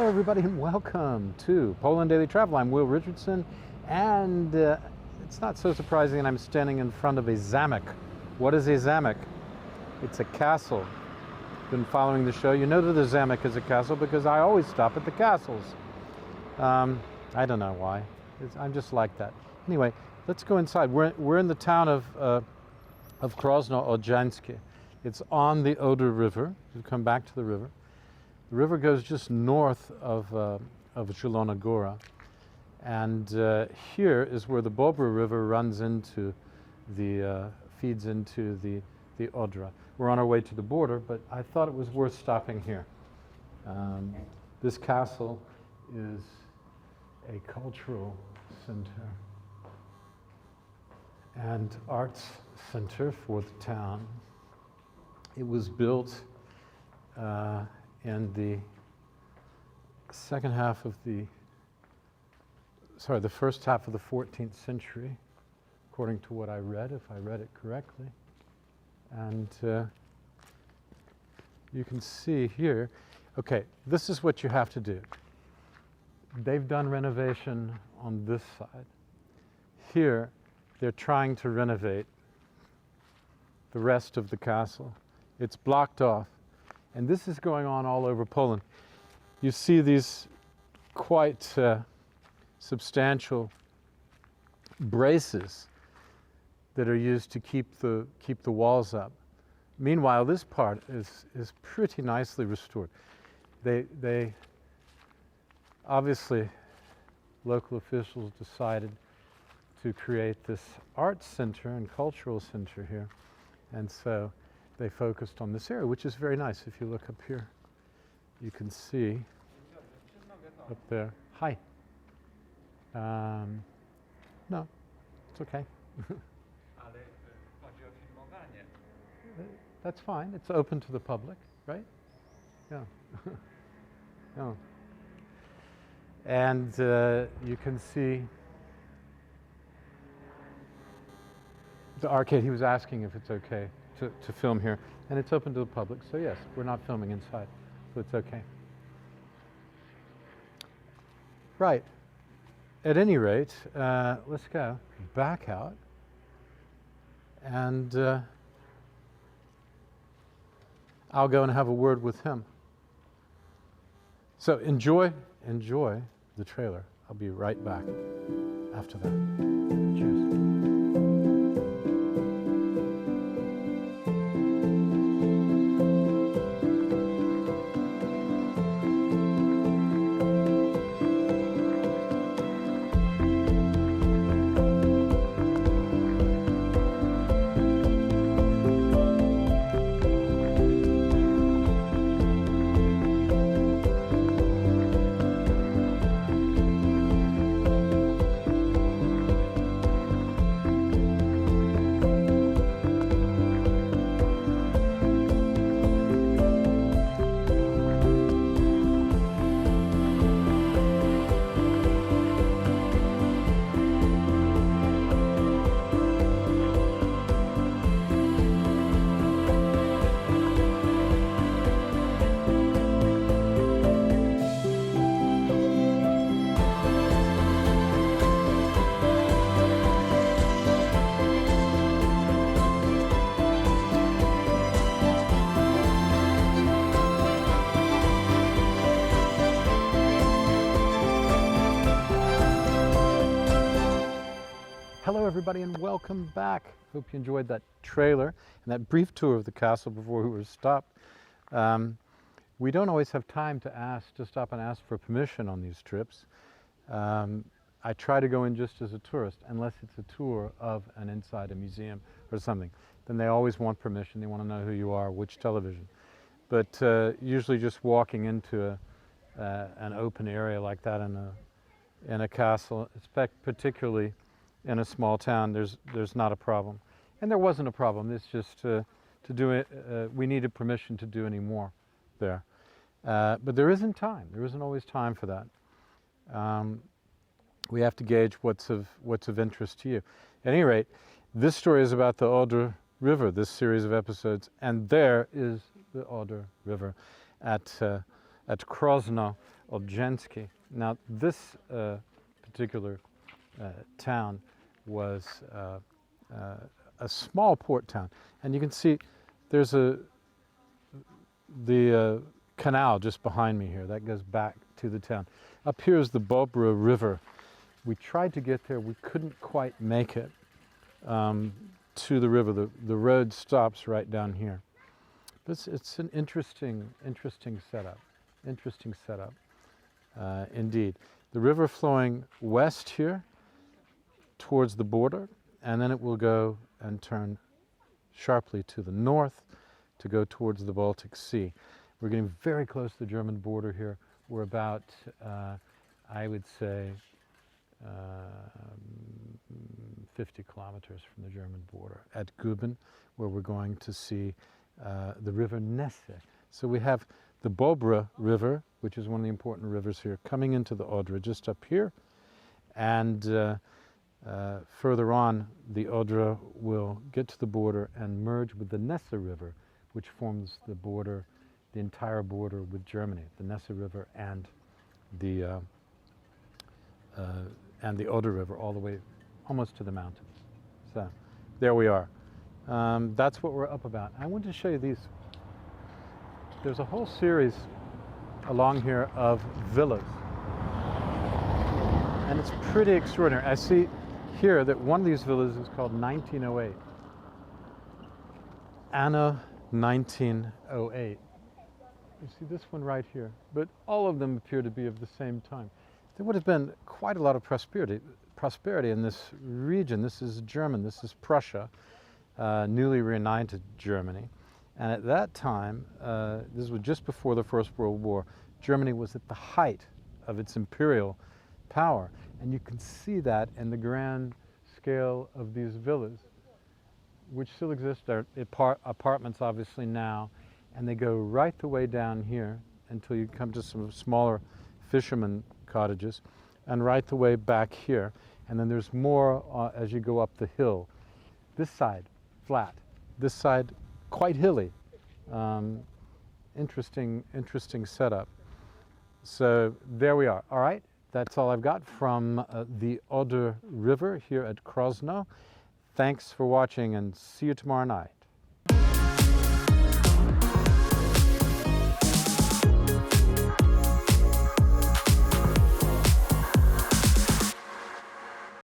Hello everybody and welcome to Poland Daily Travel. I'm Will Richardson and it's not so surprising that I'm standing in front of a zamek. What is a zamek? It's a castle. Been following the show, you know that the zamek is a castle because I always stop at the castles. I don't know why. I'm just like that. Anyway, let's go inside. We're in the town of Krosno. It's on the Oder River. You come back to the river. The river goes just north of Zielona Góra, and here is where the Bobra River runs into feeds into the Odra. We're on our way to the border, but I thought it was worth stopping here. This castle is a cultural center and arts center for the town. It was built in the second half of the first half of the 14th century, according to what I read, if I read it correctly. And you can see here, okay, this is what you have to do. They've done renovation on this side. Here, they're trying to renovate the rest of the castle. It's blocked off. And this is going on all over Poland. You see these quite substantial braces that are used to keep the walls up. Meanwhile, this part is pretty nicely restored. They obviously, local officials decided to create this arts center and cultural center here, and so they focused on this area, which is very nice. If you look up here, you can see up there. Hi. No, it's okay. That's fine. It's open to the public, right? Yeah. No. And you can see the arcade. He was asking if it's okay to film here, and it's open to the public, so yes, we're not filming inside, so it's okay. Right, at any rate, let's go back out, and I'll go and have a word with him. So enjoy the trailer. I'll be right back after that. Cheers. Hello everybody and welcome back. Hope you enjoyed that trailer and that brief tour of the castle before we were stopped. We don't always have time to stop and ask for permission on these trips. I try to go in just as a tourist, unless it's a tour of an inside a museum or something. Then they always want permission. They want to know who you are, which television. But usually just walking into an open area like that in a castle, particularly in a small town, there's not a problem. And there wasn't a problem. It's just to do it, we needed permission to do any more there. But there isn't time. There isn't always time for that. We have to gauge what's of interest to you. At any rate, this story is about the Oder River, this series of episodes, and there is the Oder River at at Krosno, Olszewski. Now this particular town was a small port town, and you can see there's the canal just behind me here that goes back to the town. Up here is the Oder River. We tried to get there, we couldn't quite make it to the river. The road stops right down here. It's an interesting setup. Interesting setup, indeed. The river flowing west here towards the border, and then it will go and turn sharply to the north to go towards the Baltic Sea. We're getting very close to the German border here. We're about, I would say, 50 kilometers from the German border at Guben, where we're going to see the river Nesse. So we have the Oder River, which is one of the important rivers here, coming into the Oder just up here, and further on the Oder will get to the border and merge with the Nesse River, which forms the border, the entire border with Germany, the Nesse River and the Oder River, all the way almost to the mountains. So there we are. That's what we're up about. I wanted to show you these. There's a whole series along here of villas, and it's pretty extraordinary. I see here that one of these villas is called 1908. Anno 1908. You see this one right here, but all of them appear to be of the same time. There would have been quite a lot of prosperity in this region. This is German, this is Prussia, newly reunited Germany. And at that time, this was just before the First World War, Germany was at the height of its imperial power. And you can see that in the grand scale of these villas, which still exist. They're apartments obviously now, and they go right the way down here until you come to some smaller fishermen cottages, and right the way back here. And then there's more as you go up the hill. This side, flat. This side, quite hilly. Interesting setup. So there we are. All right, that's all I've got from the Oder River here at Krosno. Thanks for watching, and see you tomorrow night.